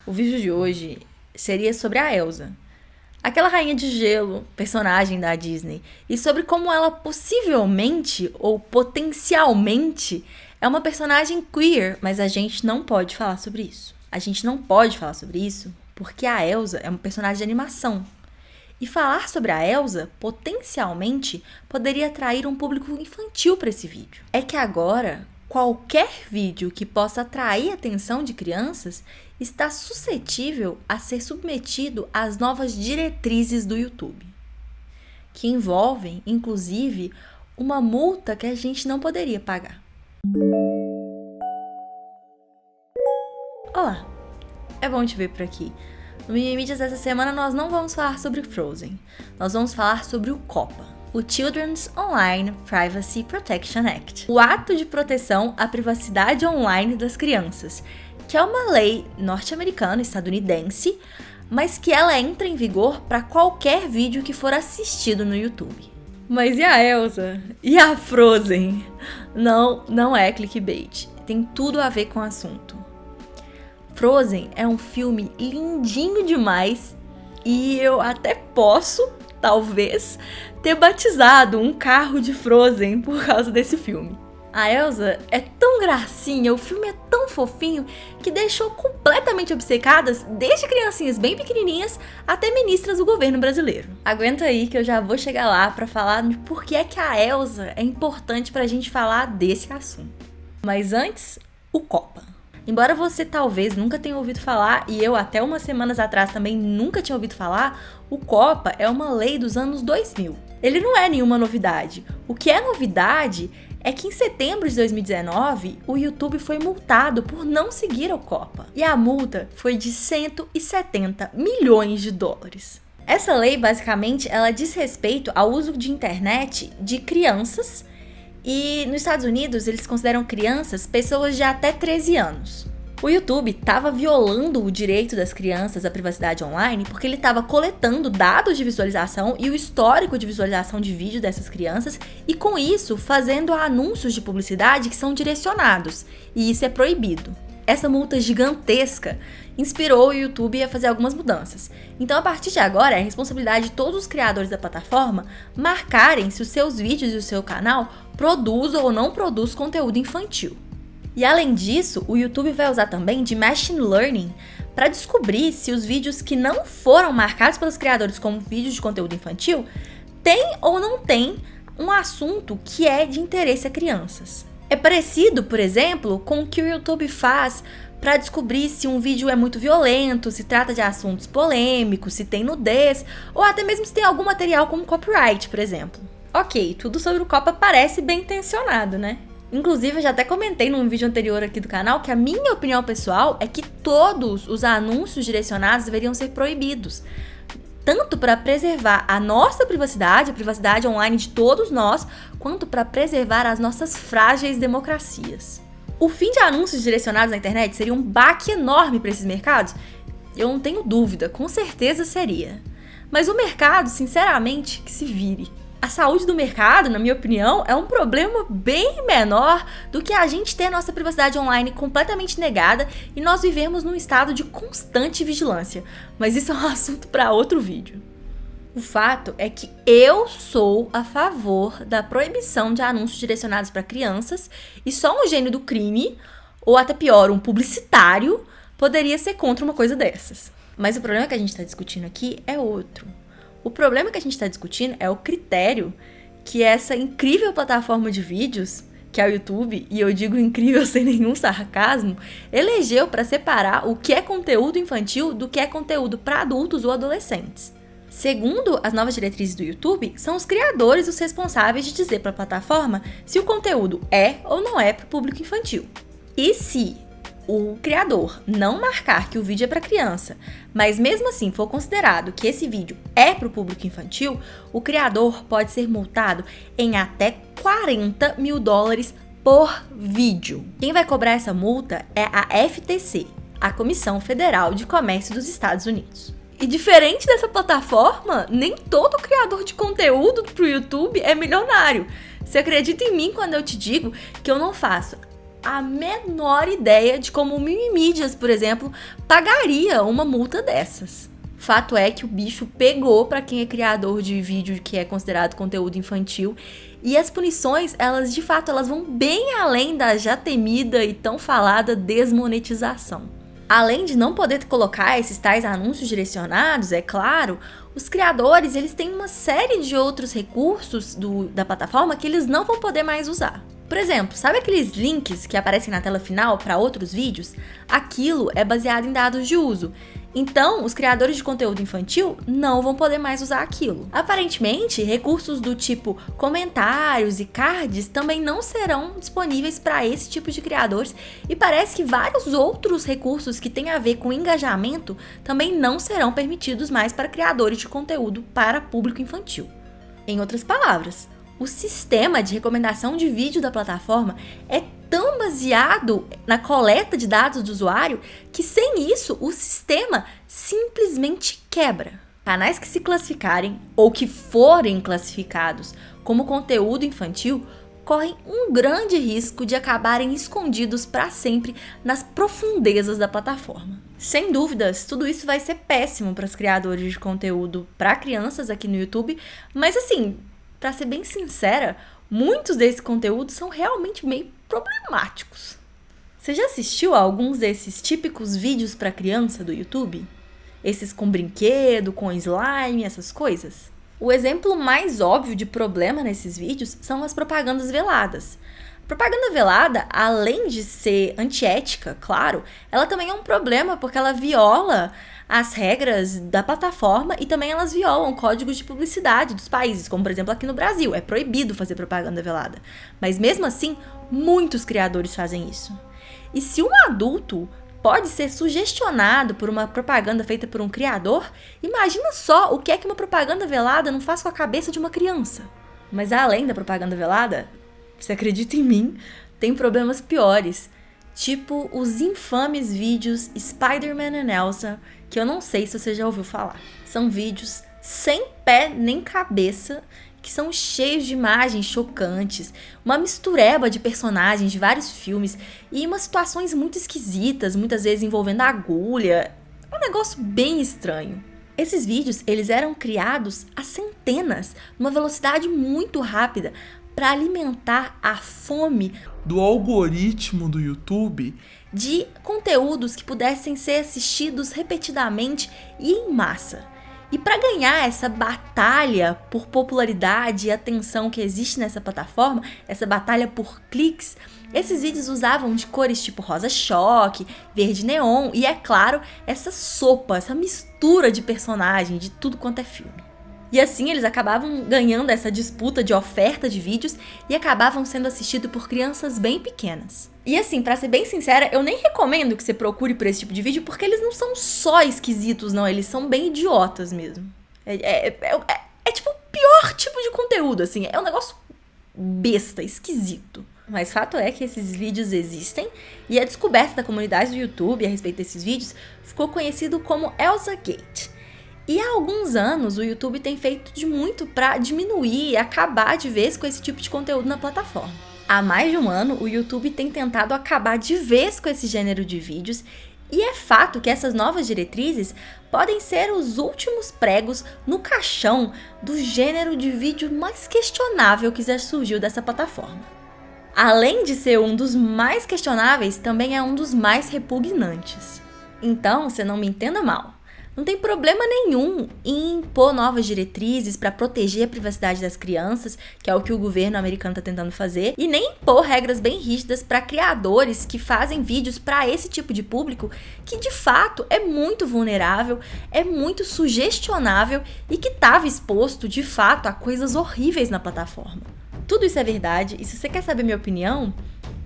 O vídeo de hoje seria sobre a Elsa, aquela rainha de gelo, personagem da Disney, e sobre como ela possivelmente ou potencialmente é uma personagem queer, mas a gente não pode falar sobre isso. A gente não pode falar sobre isso porque a Elsa é uma personagem de animação. E falar sobre a Elsa, potencialmente, poderia atrair um público infantil para esse vídeo. É que agora, qualquer vídeo que possa atrair a atenção de crianças está suscetível a ser submetido às novas diretrizes do YouTube, que envolvem, inclusive, uma multa que a gente não poderia pagar. Olá, é bom te ver por aqui. No Mimimídias dessa semana nós não vamos falar sobre Frozen, nós vamos falar sobre o COPPA, o Children's Online Privacy Protection Act, o ato de proteção à privacidade online das crianças, que é uma lei norte-americana, estadunidense, mas que ela entra em vigor para qualquer vídeo que for assistido no YouTube. Mas e a Elsa? E a Frozen? Não é clickbait, tem tudo a ver com o assunto. Frozen é um filme lindinho demais e eu até posso, talvez, ter batizado um carro de Frozen por causa desse filme. A Elsa é tão gracinha, o filme é tão fofinho que deixou completamente obcecadas desde criancinhas bem pequenininhas até ministras do governo brasileiro. Aguenta aí que eu já vou chegar lá pra falar de por que é que a Elsa é importante pra gente falar desse assunto. Mas antes, o COPPA. Embora você talvez nunca tenha ouvido falar, e eu até umas semanas atrás também nunca tinha ouvido falar, o COPPA é uma lei dos anos 2000. Ele não é nenhuma novidade. O que é novidade é que em setembro de 2019, o YouTube foi multado por não seguir o COPPA. E a multa foi de 170 milhões de dólares. Essa lei, basicamente, ela diz respeito ao uso de internet de crianças. E nos Estados Unidos, eles consideram crianças pessoas de até 13 anos. O YouTube estava violando o direito das crianças à privacidade online porque ele estava coletando dados de visualização e o histórico de visualização de vídeo dessas crianças e, com isso, fazendo anúncios de publicidade que são direcionados. E isso é proibido. Essa multa gigantesca inspirou o YouTube a fazer algumas mudanças. Então, a partir de agora, é a responsabilidade de todos os criadores da plataforma marcarem se os seus vídeos e o seu canal produz ou não produz conteúdo infantil. E além disso, o YouTube vai usar também de Machine Learning para descobrir se os vídeos que não foram marcados pelos criadores como vídeos de conteúdo infantil têm ou não têm um assunto que é de interesse a crianças. É parecido, por exemplo, com o que o YouTube faz para descobrir se um vídeo é muito violento, se trata de assuntos polêmicos, se tem nudez, ou até mesmo se tem algum material como copyright, por exemplo. Ok, tudo sobre o COPPA parece bem intencionado, né? Inclusive, eu já até comentei num vídeo anterior aqui do canal que a minha opinião pessoal é que todos os anúncios direcionados deveriam ser proibidos. Tanto para preservar a nossa privacidade, a privacidade online de todos nós, quanto para preservar as nossas frágeis democracias. O fim de anúncios direcionados na internet seria um baque enorme para esses mercados? Eu não tenho dúvida, com certeza seria. Mas o mercado, sinceramente, que se vire. A saúde do mercado, na minha opinião, é um problema bem menor do que a gente ter nossa privacidade online completamente negada e nós vivemos num estado de constante vigilância. Mas isso é um assunto para outro vídeo. O fato é que eu sou a favor da proibição de anúncios direcionados para crianças e só um gênio do crime, ou até pior, um publicitário, poderia ser contra uma coisa dessas. Mas o problema que a gente está discutindo aqui é outro. O problema que a gente está discutindo é o critério que essa incrível plataforma de vídeos, que é o YouTube, e eu digo incrível sem nenhum sarcasmo, elegeu para separar o que é conteúdo infantil do que é conteúdo para adultos ou adolescentes. Segundo as novas diretrizes do YouTube, são os criadores os responsáveis de dizer para a plataforma se o conteúdo é ou não é para o público infantil. E se o criador não marcar que o vídeo é para criança, mas mesmo assim for considerado que esse vídeo é para o público infantil, o criador pode ser multado em até 40 mil dólares por vídeo. Quem vai cobrar essa multa é a FTC, a Comissão Federal de Comércio dos Estados Unidos. E diferente dessa plataforma, nem todo criador de conteúdo pro YouTube é milionário. Você acredita em mim quando eu te digo que eu não faço a menor ideia de como o Mimimídias, por exemplo, pagaria uma multa dessas. Fato é que o bicho pegou para quem é criador de vídeo que é considerado conteúdo infantil, e as punições, elas de fato, elas vão bem além da já temida e tão falada desmonetização. Além de não poder colocar esses tais anúncios direcionados, é claro, os criadores, eles têm uma série de outros recursos da plataforma que eles não vão poder mais usar. Por exemplo, sabe aqueles links que aparecem na tela final para outros vídeos? Aquilo é baseado em dados de uso. Então, os criadores de conteúdo infantil não vão poder mais usar aquilo. Aparentemente, recursos do tipo comentários e cards também não serão disponíveis para esse tipo de criadores, e parece que vários outros recursos que têm a ver com engajamento também não serão permitidos mais para criadores de conteúdo para público infantil. Em outras palavras, o sistema de recomendação de vídeo da plataforma é tão baseado na coleta de dados do usuário que, sem isso, o sistema simplesmente quebra. Canais que se classificarem ou que forem classificados como conteúdo infantil correm um grande risco de acabarem escondidos para sempre nas profundezas da plataforma. Sem dúvidas, tudo isso vai ser péssimo para os criadores de conteúdo para crianças aqui no YouTube, mas assim, para ser bem sincera, muitos desses conteúdos são realmente meio problemáticos. Você já assistiu a alguns desses típicos vídeos para criança do YouTube? Esses com brinquedo, com slime, essas coisas? O exemplo mais óbvio de problema nesses vídeos são as propagandas veladas. A propaganda velada, além de ser antiética, claro, ela também é um problema porque ela viola as regras da plataforma e também elas violam códigos de publicidade dos países, como por exemplo aqui no Brasil, é proibido fazer propaganda velada. Mas mesmo assim, muitos criadores fazem isso. E se um adulto pode ser sugestionado por uma propaganda feita por um criador, imagina só o que é que uma propaganda velada não faz com a cabeça de uma criança. Mas além da propaganda velada, você acredita em mim, tem problemas piores, tipo os infames vídeos Spider-Man and Elsa, que eu não sei se você já ouviu falar. São vídeos sem pé nem cabeça, que são cheios de imagens chocantes, uma mistureba de personagens de vários filmes e umas situações muito esquisitas, muitas vezes envolvendo agulha. É um negócio bem estranho. Esses vídeos, eles eram criados a centenas, numa velocidade muito rápida, para alimentar a fome do algoritmo do YouTube de conteúdos que pudessem ser assistidos repetidamente e em massa. E para ganhar essa batalha por popularidade e atenção que existe nessa plataforma, essa batalha por cliques, esses vídeos usavam de cores tipo rosa choque, verde neon e, é claro, essa sopa, essa mistura de personagem de tudo quanto é filme. E assim eles acabavam ganhando essa disputa de oferta de vídeos e acabavam sendo assistidos por crianças bem pequenas. E assim, pra ser bem sincera, eu nem recomendo que você procure por esse tipo de vídeo, porque eles não são só esquisitos, não, eles são bem idiotas mesmo. É tipo o pior tipo de conteúdo, assim, é um negócio besta, esquisito. Mas fato é que esses vídeos existem e a descoberta da comunidade do YouTube a respeito desses vídeos ficou conhecido como ElsaGate. E há alguns anos o YouTube tem feito de muito para diminuir e acabar de vez com esse tipo de conteúdo na plataforma. Há mais de um ano o YouTube tem tentado acabar de vez com esse gênero de vídeos, e é fato que essas novas diretrizes podem ser os últimos pregos no caixão do gênero de vídeo mais questionável que já surgiu dessa plataforma. Além de ser um dos mais questionáveis, também é um dos mais repugnantes. Então, você não me entenda mal. Não tem problema nenhum em impor novas diretrizes para proteger a privacidade das crianças, que é o que o governo americano está tentando fazer, e nem impor regras bem rígidas para criadores que fazem vídeos para esse tipo de público que de fato é muito vulnerável, é muito sugestionável e que estava exposto de fato a coisas horríveis na plataforma. Tudo isso é verdade, e se você quer saber minha opinião,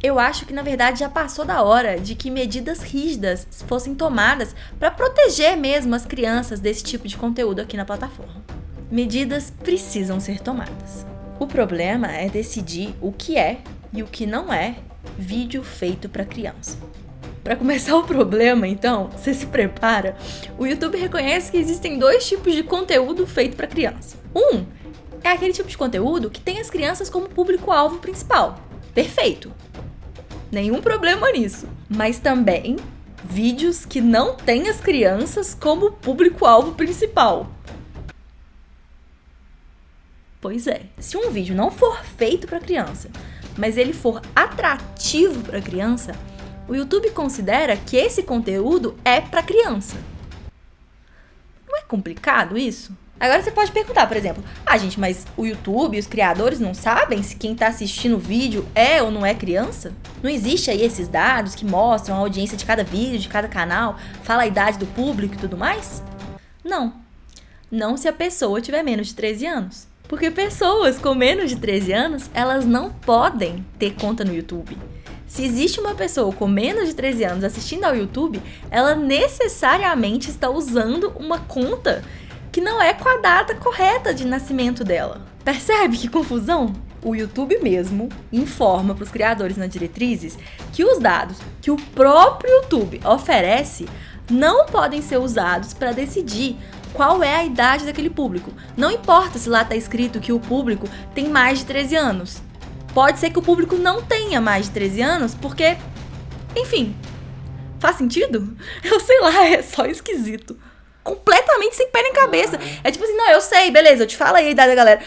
eu acho que na verdade já passou da hora de que medidas rígidas fossem tomadas para proteger mesmo as crianças desse tipo de conteúdo aqui na plataforma. Medidas precisam ser tomadas. O problema é decidir o que é e o que não é vídeo feito para criança. Para começar o problema, então, você se prepara, o YouTube reconhece que existem dois tipos de conteúdo feito para criança. Um é aquele tipo de conteúdo que tem as crianças como público-alvo principal. Perfeito. nenhum problema nisso. Mas também vídeos que não têm as crianças como público-alvo principal. Pois é, se um vídeo não for feito para criança, mas ele for atrativo para criança, o YouTube considera que esse conteúdo é para criança. Não é complicado isso? Agora você pode perguntar, por exemplo, gente, mas o YouTube, os criadores não sabem se quem tá assistindo o vídeo é ou não é criança? Não existe aí esses dados que mostram a audiência de cada vídeo, de cada canal, fala a idade do público e tudo mais? Não. Não se a pessoa tiver menos de 13 anos. Porque pessoas com menos de 13 anos, elas não podem ter conta no YouTube. Se existe uma pessoa com menos de 13 anos assistindo ao YouTube, ela necessariamente está usando uma conta que não é com a data correta de nascimento dela. Percebe que confusão? O YouTube mesmo informa para os criadores nas diretrizes que os dados que o próprio YouTube oferece não podem ser usados para decidir qual é a idade daquele público. Não importa se lá está escrito que o público tem mais de 13 anos. Pode ser que o público não tenha mais de 13 anos porque, enfim, faz sentido? Eu sei lá, é só esquisito. Completamente sem pé nem cabeça. É tipo assim, não, eu sei, beleza, eu te falo aí a idade da galera.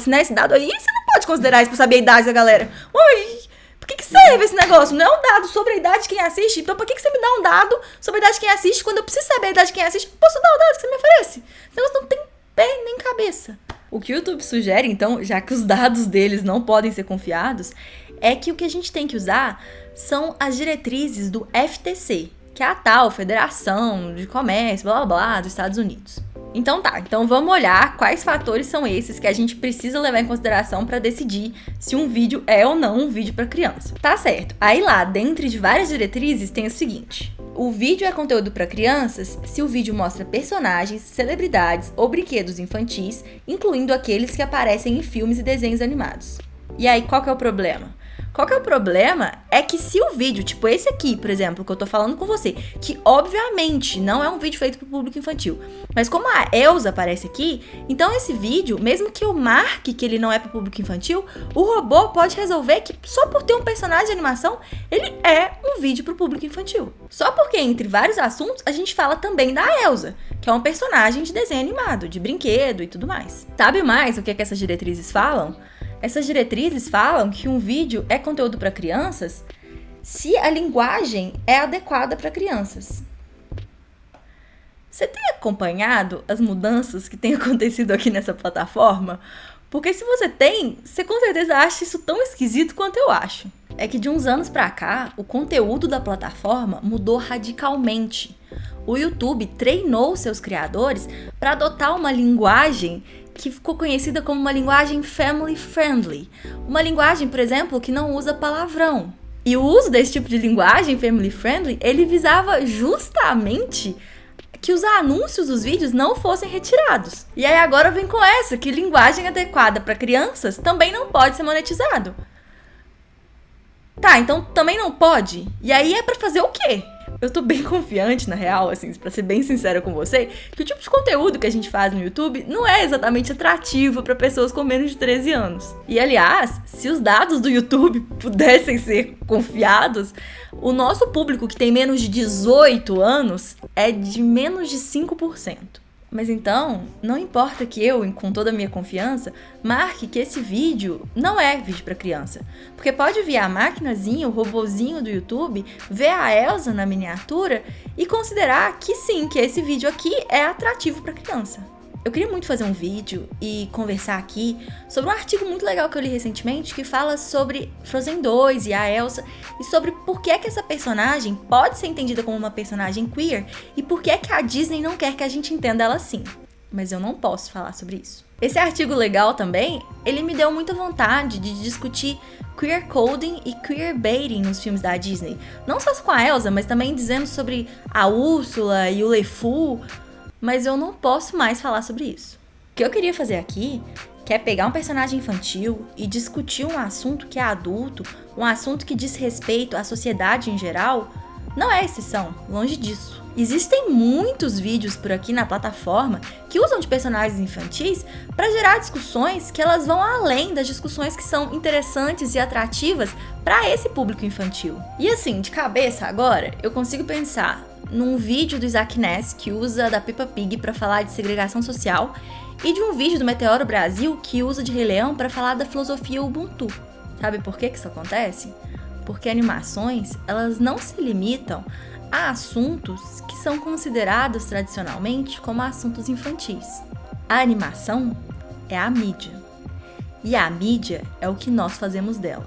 Né, esse dado aí, você não pode considerar isso pra saber a idade da galera. Ui, por que serve esse negócio? Não é um dado sobre a idade de quem assiste. Então por que você me dá um dado sobre a idade de quem assiste quando eu preciso saber a idade de quem assiste? Eu posso dar o dado que você me oferece. Esse negócio não tem pé nem cabeça. O que o YouTube sugere, então, já que os dados deles não podem ser confiados, é que o que a gente tem que usar são as diretrizes do FTC, que é a tal Federação de Comércio, blá blá blá, dos Estados Unidos. Então então vamos olhar quais fatores são esses que a gente precisa levar em consideração para decidir se um vídeo é ou não um vídeo para criança. Tá certo. Aí lá, dentro de várias diretrizes, tem o seguinte: o vídeo é conteúdo para crianças se o vídeo mostra personagens, celebridades ou brinquedos infantis, incluindo aqueles que aparecem em filmes e desenhos animados. E aí, qual que é o problema? Qual que é o problema é que se o vídeo, tipo esse aqui, por exemplo, que eu tô falando com você, que obviamente não é um vídeo feito pro público infantil, mas como a Elsa aparece aqui, então esse vídeo, mesmo que eu marque que ele não é pro público infantil, o robô pode resolver que só por ter um personagem de animação, ele é um vídeo pro público infantil. Só porque entre vários assuntos, a gente fala também da Elsa, que é um personagem de desenho animado, de brinquedo e tudo mais. Sabe mais o que essas diretrizes falam? Essas diretrizes falam que um vídeo é conteúdo para crianças se a linguagem é adequada para crianças. Você tem acompanhado as mudanças que têm acontecido aqui nessa plataforma? Porque se você tem, você com certeza acha isso tão esquisito quanto eu acho. É que de uns anos pra cá, o conteúdo da plataforma mudou radicalmente. O YouTube treinou seus criadores para adotar uma linguagem que ficou conhecida como uma linguagem family friendly. Uma linguagem, por exemplo, que não usa palavrão. E o uso desse tipo de linguagem family friendly, ele visava justamente que os anúncios dos vídeos não fossem retirados. E aí agora vem com essa, que linguagem adequada para crianças também não pode ser monetizado. Tá, então também não pode? E aí é pra fazer o quê? Eu tô bem confiante, na real, assim, pra ser bem sincera com você, que o tipo de conteúdo que a gente faz no YouTube não é exatamente atrativo pra pessoas com menos de 13 anos. E, aliás, se os dados do YouTube pudessem ser confiados, o nosso público que tem menos de 18 anos é de menos de 5%. Mas então, não importa que eu, com toda a minha confiança, marque que esse vídeo não é vídeo para criança. Porque pode vir a maquinazinha, o robozinho do YouTube, ver a Elsa na miniatura e considerar que sim, que esse vídeo aqui é atrativo para criança. Eu queria muito fazer um vídeo e conversar aqui sobre um artigo muito legal que eu li recentemente que fala sobre Frozen 2 e a Elsa e sobre por que essa personagem pode ser entendida como uma personagem queer e por que a Disney não quer que a gente entenda ela assim. Mas eu não posso falar sobre isso. Esse artigo legal também, ele me deu muita vontade de discutir queer coding e queer baiting nos filmes da Disney. Não só com a Elsa, mas também dizendo sobre a Úrsula e o LeFou. Mas eu não posso mais falar sobre isso. O que eu queria fazer aqui, que é pegar um personagem infantil e discutir um assunto que é adulto, um assunto que diz respeito à sociedade em geral, não é exceção, longe disso. Existem muitos vídeos por aqui na plataforma que usam de personagens infantis para gerar discussões que elas vão além das discussões que são interessantes e atrativas para esse público infantil. E assim, de cabeça agora, eu consigo pensar num vídeo do Isaac Ness que usa da Peppa Pig para falar de segregação social e de um vídeo do Meteoro Brasil que usa de Rei Leão para falar da filosofia Ubuntu. Sabe por que isso acontece? Porque animações, elas não se limitam a assuntos que são considerados tradicionalmente como assuntos infantis. A animação é a mídia. E a mídia é o que nós fazemos dela.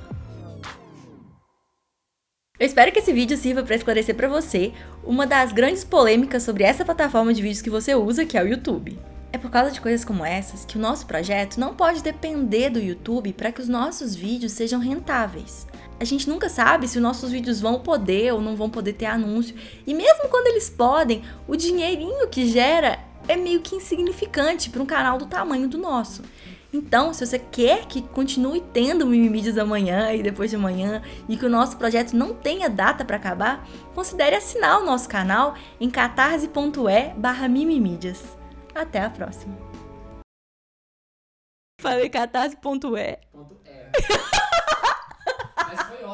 Eu espero que esse vídeo sirva para esclarecer para você uma das grandes polêmicas sobre essa plataforma de vídeos que você usa, que é o YouTube. É por causa de coisas como essas que o nosso projeto não pode depender do YouTube para que os nossos vídeos sejam rentáveis. A gente nunca sabe se os nossos vídeos vão poder ou não vão poder ter anúncio. E mesmo quando eles podem, o dinheirinho que gera é meio que insignificante para um canal do tamanho do nosso. Então, se você quer que continue tendo Mimimídias amanhã e depois de amanhã e que o nosso projeto não tenha data para acabar, considere assinar o nosso canal em catarse.e/mimimídias. Até a próxima. Falei catarse.e.